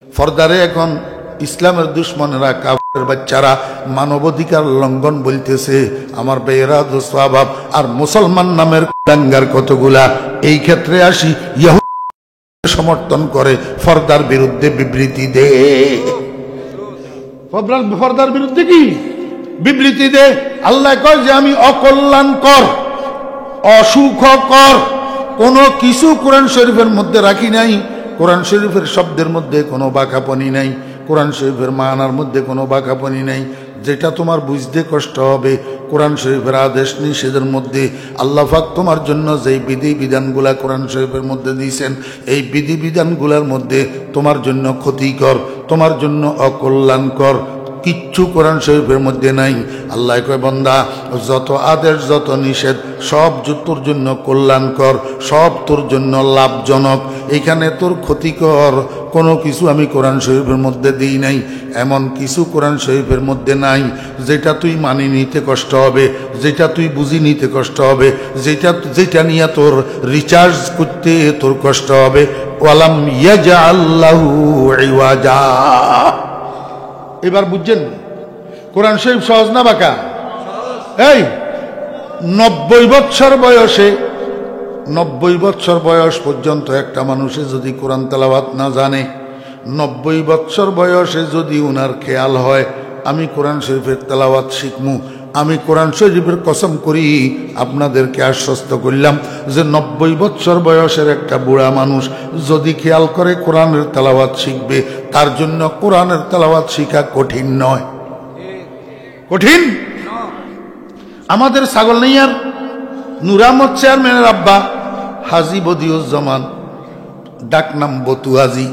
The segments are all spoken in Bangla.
ফরদারে এখন ইসলামের দুশ্মনেরা, কাফের বাচ্চারা মানবাধিকার লঙ্ঘন বলতেছে। আমার বেয়েরা দোস্তাবাব আর মুসলমান নামের দাঙ্গার কতগুলা। এই ক্ষেত্রে আসি, ইহুদি সমর্থন করে, ফরদার বিরুদ্ধে বিবৃতি দে। ফরদার বিরুদ্ধে কি বিবৃতি দে? আল্লাহ কয় যে আমি অকল্যাণকর, অসুখকর কোন কিছু কোরআন শরীফের মধ্যে রাখি নাই। কোরআন শরীফের শব্দের মধ্যে কোনো বাঁকাপনি নাই, কোরআন শরীফের মানার মধ্যে কোনো বাঁকাপনি নাই। যেটা তোমার বুঝতে কষ্ট হবে, কোরআন শরীফের আদেশ নিষেধের মধ্যে আল্লাহ পাক তোমার জন্য যেই বিধি বিধানগুলা কোরআন শরীফের মধ্যে দিয়েছেন, এই বিধি বিধানগুলার মধ্যে তোমার জন্য ক্ষতিকর, তোমার জন্য অকল্যাণকর কিচ্ছু কোরআন শরীফের মধ্যে নাই। আল্লাহ কয় বান্দা, যত আদেশ যত নিষেধ সব তোর জন্য কল্যাণকর, সব তোর জন্য লাভজনক। এখানে তোর ক্ষতিকর কোনো কিছু আমি কোরআন শরীফের মধ্যে দিই নাই। এমন কিছু কোরআন শরীফের মধ্যে নাই যেটা তুই মানি নিতে কষ্ট হবে, যেটা তুই বুঝি নিতে কষ্ট হবে, যেটা নিয়ে তোর রিচার্জ করতে তোর কষ্ট হবে। ওয়ালাম ইয়াজআল্লাহু ইওয়াজা। এবার বুঝছেন কোরআন শরীফ সহজ না বাঁকা? এই 90 বছর বয়সে, 90 বছর বয়স পর্যন্ত একটা মানুষে যদি কোরআন তেলাওয়াত না জানে, 90 বছর বয়সে যদি উনার খেয়াল হয় আমি কোরআন শরীফের তেলাওয়াত শিখমু, আমি কোরআন শরীফের কসম করি আপনাদেরকে আশ্বস্ত করলাম যে 90 বছর বয়সের একটা বুড়া মানুষ যদি খেয়াল করে কোরআনের তেলাওয়াত শিখবে, তার জন্য কোরআনের তেলাওয়াত শিখা কঠিন নয়। কঠিন? আমাদের ছাগলনাইয়ার নুরামত চেয়ারম্যানের আব্বা হাজী বদিউজ্জামান, ডাকনাম বতু হাজী।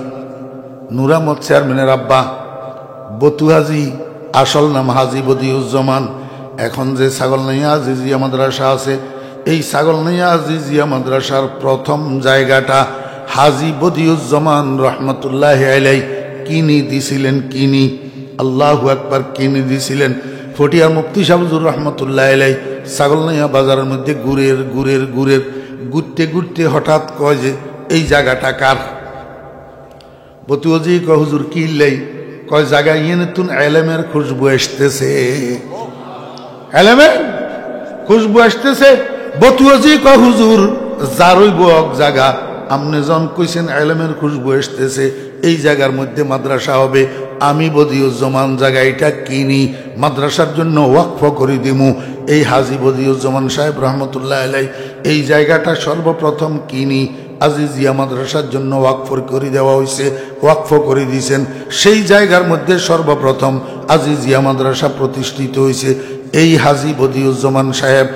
নুরামত চেয়ারম্যানের আব্বা বতু হাজী, আসল নাম হাজী বদিউজ্জামান। এখন যে ছাগলনাইয়া আজিজিয়া মাদ্রাসা আছে, এই ছাগলনাইয়া আজিজিয়া মাদ্রাসার প্রথম জায়গাটা হাজী বদিউজ্জামান রহমতুল্লাহ আলাইহি কিনে দিছিলেন। কিনি, আল্লাহু আকবার, কিনে দিছিলেন। ফটিয়ার মুফতি সাহেব হুজুর রহমতুল্লাহ আলাইহি ছাগলনাইয়া বাজারের মধ্যে ঘুরতে ঘুরতে হঠাৎ কয় যে এই জায়গাটা কার? বতুজি কয় হুজুর কি লাই? কয় জায়গা ইয়ে নতুন এলেমের খুশবু আসতেছে, এলেমের খুশবু আসতেছে। বতুজি কয় হুজুর যারই বক জায়গা, আপনি জন কইছেন এলেমের খুশবু আসতেছে, এই জায়গার মধ্যে মাদ্রাসা হবে। আমি বদিউজ্জামান জায়গাটা কিনি, মাদ্রাসার জন্য ওয়াকফ করে দিমু। এই হাজী বদিউজ্জামান সাহেব রহমতুল্লাহ আলাইহি এই জায়গাটা সর্বপ্রথম কিনি আজিজিয়া মাদ্রাসার জন্য ওয়াকফ করে দেওয়া হয়েছে, ওয়াকফ করে দিয়েছেন। সেই জায়গার মধ্যে সর্বপ্রথম আজিজিয়া মাদ্রাসা প্রতিষ্ঠিত হয়েছে। এই হাজী বদিউজ্জামান সাহেব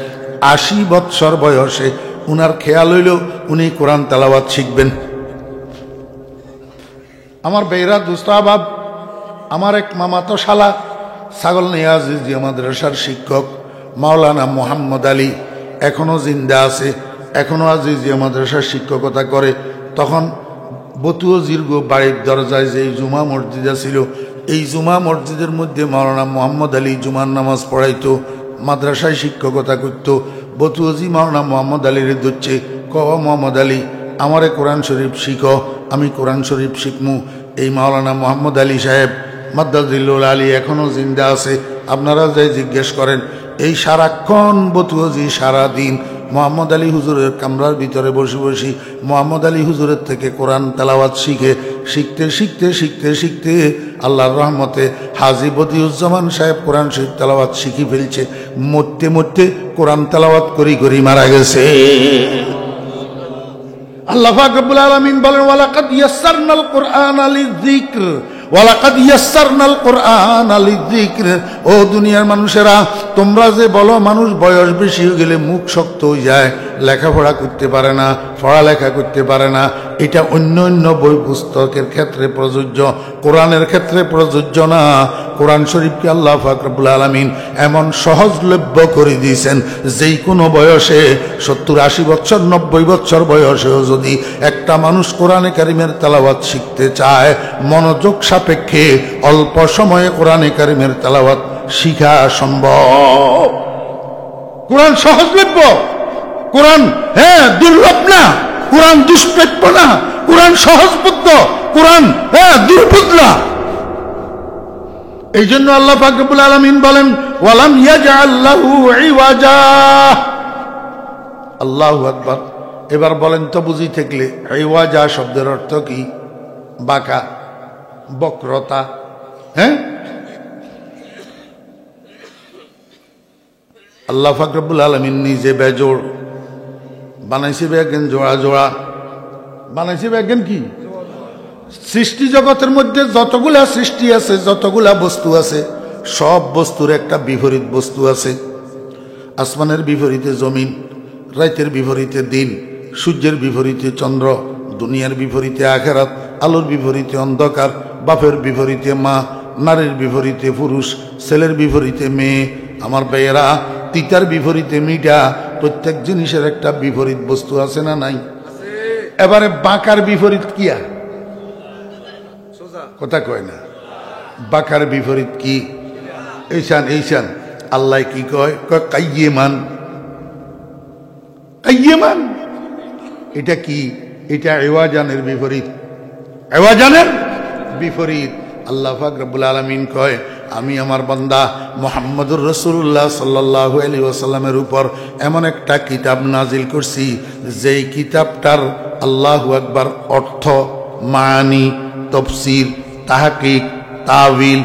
80 বৎসর বয়সে উনার খেয়াল হইল উনি কোরআন তেলাওয়াত শিখবেন। আমার বেইরা দুস্তাবাব, আমার এক মামাতো শালা ছাগলনাইয়া আজিজিয়া মাদ্রাসার শিক্ষক মাওলানা মোহাম্মদ আলী এখনো জিন্দা আছে, এখনো আজিজিয়া মাদ্রাসার শিক্ষকতা করে। তখন বতুজির বাড়ির দরজায় যে জুমা মসজিদ ছিল, এই জুমা মসজিদের মধ্যে মাওলানা মোহাম্মদ আলী জুমার নামাজ পড়াইতো, মাদ্রাসায় শিক্ষকতা করত। বতুজি মাওলানা মোহাম্মদ আলীর ধরছে, ক মোহাম্মদ আলী আমারে কোরআন শরীফ শিখো, আমি কোরআন শরীফ শিখমু। এই মাওলানা মোহাম্মদ আলী সাহেব মাদ্দাজিল্লুল আলী এখনো জিন্দা আছে, আপনারা যাই জিজ্ঞেস করেন। এই সারাক্ষণ বতুজি সারাদিন মোহাম্মদ আলী হুজুরের কামরার ভিতরে বসে বসে মোহাম্মদ আলী হুজুরের থেকে কোরআন তেলাওয়াত শিখতে আল্লাহর রহমতে হাজী বদিউজ্জামান সাহেব কোরআন শরীফ তেলাওয়াত শিখে ফেলছে। মরতে কোরআন তেলাওয়াত করি মারা গেছে। আল্লাহ পাক রব্বুল আলামিন বলেন, ওয়ালাকাদ ইয়াসসারনাল কুরআনা লিযিকর, ওয়ালাকাদ ইয়াসসারনাল কুরআনা লিযিকর। ও দুনিয়ার মানুষেরা, তোমরা যে বলো মানুষ বয়স বেশি হয়ে গেলে মুখ শক্ত হয়ে যায়, লেখাপড়া করতে পারে না, পড়ালেখা করতে পারে না, এটা অন্য বই পুস্তকের ক্ষেত্রে প্রযোজ্য, কোরআনের ক্ষেত্রে প্রযোজ্য না। কোরআন শরীফকে আল্লাহ পাক রব্বুল আলামিন এমন সহজলভ্য করে দিয়েছেন, যেই কোনো বয়সে 70-80 বছর 90 বছর বয়সেও যদি একটা মানুষ কোরআনে কারিমের তেলাওয়াত শিখতে চায়, মনোযোগ সাপেক্ষে অল্প সময়ে কোরআনে কারিমের তেলাওয়াত শিখা সম্ভব। কোরআন সহজলভ্য, কোরআন দুর্লভ না, কোরআন দুষ্প্রাপ্য না, কোরআন সহজবোধ্য, কোরআন দুর্বোধ্য এই জন্য আল্লাহ পাক রব্বুল আলামিন বলেন ওয়ালাম ইয়াজআল লাহু ইওয়াজা। আল্লাহু আকবার। এবার বলেন তো বুঝি থাকলে ইওয়াজা শব্দের অর্থ কি? বাঁকা, বক্রতা। হ্যাঁ, আল্লাহ পাক রব্বুল আলামিন নিজে বেজোড় বানাইছে, বেগেন জোড়া জোড়া বানাইছে, বেগেন কি? সৃষ্টি জগতের মধ্যে যতগুলা সৃষ্টি আছে, যতগুলা বস্তু আছে, সব বস্তুর একটা বিপরীত বস্তু আছে। আসমানের বিপরীতে জমিন, রাতের বিপরীতে দিন, সূর্যের বিপরীতে চন্দ্র, দুনিয়ার বিপরীতে আখিরাত, আলোর বিপরীতে অন্ধকার, বাপের বিপরীতে মা, নারীর বিপরীতে পুরুষ, ছেলের বিপরীতে মেয়ে। আমার ভাইয়েরা, তিতার বিপরীতে মিঠা। প্রত্যেক জিনিসের একটা বিপরীত বস্তু আছে না নাই? এবারে বাঁকার বিপরীত কিয়া? কথা কয় না। বাঁকার বিপরীত কি? এইসান এইসান। আল্লাহ কি কয়? কাইয়েমান। কাইয়েমান এটা কি? এটা এওয়াজানের বিপরীত। এওয়াজানের বিপরীত। আল্লাহ পাক রব্বুল আলামিন কয়, আমি আমার বান্দা মুহাম্মদুর রাসূলুল্লাহ সাল্লাল্লাহু আলাইহি ওয়াসাল্লামের উপর এমন একটা কিতাব নাজিল করছি, যেই কিতাবটার আল্লাহু আকবার অর্থ, মানি, তাফসীর, তাহকিক, তাওয়িল,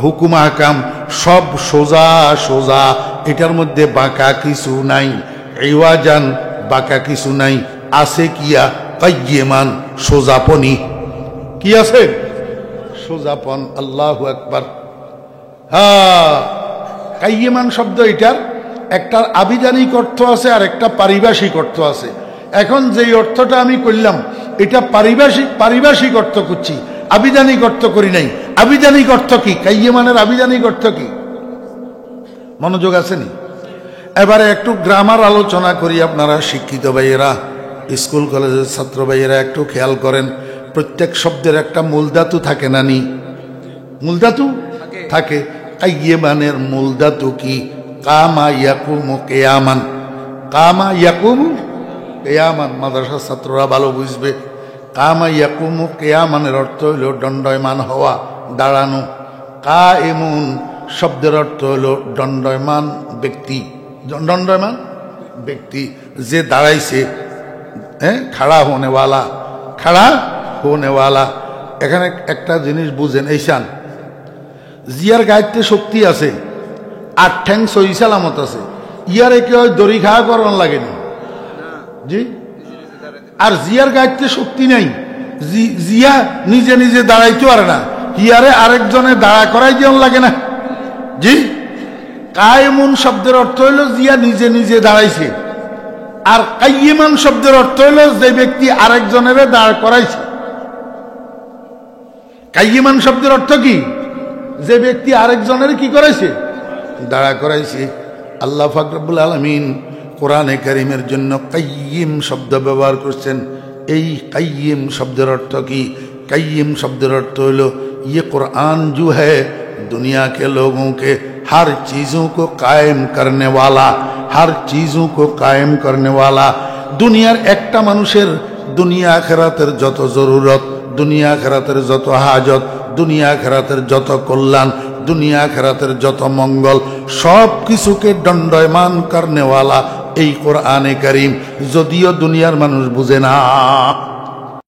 হুকুম আহকাম সব সোজা সোজা। এটার মধ্যে বাঁকা কিছু নাই। ইওয়াজান, বাঁকা কিছু নাই। আছে কিয়া? কাইয়েমান, সোজাপনি। কি আছে? সোজাপন। আল্লাহু আকবার। হ্যাঁ, কাইয়েমান শব্দ এটার একটা আবিধানিক অর্থ আছে আর একটা পারিভাষিক অর্থ আছে। এখন যেই অর্থটা আমি করলাম এটা পারিভাষিক অর্থ করছি, আবিধানিক অর্থ করি নাই। আবিধানিক অর্থ কি? কাইয়েমানের আবিধানিক অর্থ কি? মনোযোগ আসেনি? এবারে একটু গ্রামার আলোচনা করি। আপনারা শিক্ষিত ভাইয়েরা, স্কুল কলেজের ছাত্র ভাইয়েরা একটু খেয়াল করেন, প্রত্যেক শব্দের একটা মূল ধাতু থাকে না নি? মূল ধাতু থাকে। কাইয়েমানের মূল ধাতু কি? কামা ইয়াকুমু কিয়ামান। কামা ইয়াকুমু কিয়ামান। মাদ্রাসার ছাত্ররা ভালো বুঝবে। কামা ইয়াকুমু কিয়ামানের অর্থ হইল দণ্ডায়মান হওয়া, দাঁড়ানো। কায়েমুন শব্দের অর্থ হইল দণ্ডায়মান ব্যক্তি। দণ্ডায়মান ব্যক্তি, যে দাঁড়াইছে। হ্যাঁ, খাড়া হোনেওয়ালা, খাড়া হোনেওয়ালা। এখানে একটা জিনিস বুঝেন, এইসান জিয়ার গায়তে শক্তি আছে, 8 ঠ্যাং 6 সালামত আছে। ইয়ারে কেউ দড়ি খাওয়া করার লাগেনি জি। আর জিয়ার গায়তে শক্তি নাই, জিয়া নিজে নিজে দাঁড়াইতে পারে না, ইয়ারে আরেকজনে দাঁড়া করাই যেমন লাগে না জি। কায়েমুন শব্দের অর্থ হইল জিয়া নিজে নিজে দাঁড়াইছে, আর কাইয়েমান শব্দের অর্থ হইল যে ব্যক্তি আরেকজনের দাঁড় করাইছে। কাইয়েমান শব্দের অর্থ কি? যে ব্যক্তি আরেকজনের কি করাইছে? দাঁড়া করাইছে। আল্লাহ পাক রব্বুল আলামিন কোরআনে কারীমের জন্য কাইয়িম শব্দ ব্যবহার করছেন। এই কাইয়িম শব্দের অর্থ কি? কাইয়িম শব্দের অর্থ হলো ये कुरान जो है दुनिया के लोगों के हर चीज़ों को कायम करने वाला, हर चीज़ों को कायम करने वाला। दुनियार एकटा मानुषेर दुनिया आखिरातेर যত জরুরত, दुनिया आखिरातेर যত হাজত, दुनिया आखिरातेर যত কল্যাণ, दुनिया आखिरातेर যত মঙ্গল, সব কিছুকে দণ্ডায়মান করনে वाला এই কোরআনে কারীম। যদিও দুনিয়ার মানুষ বুঝে না।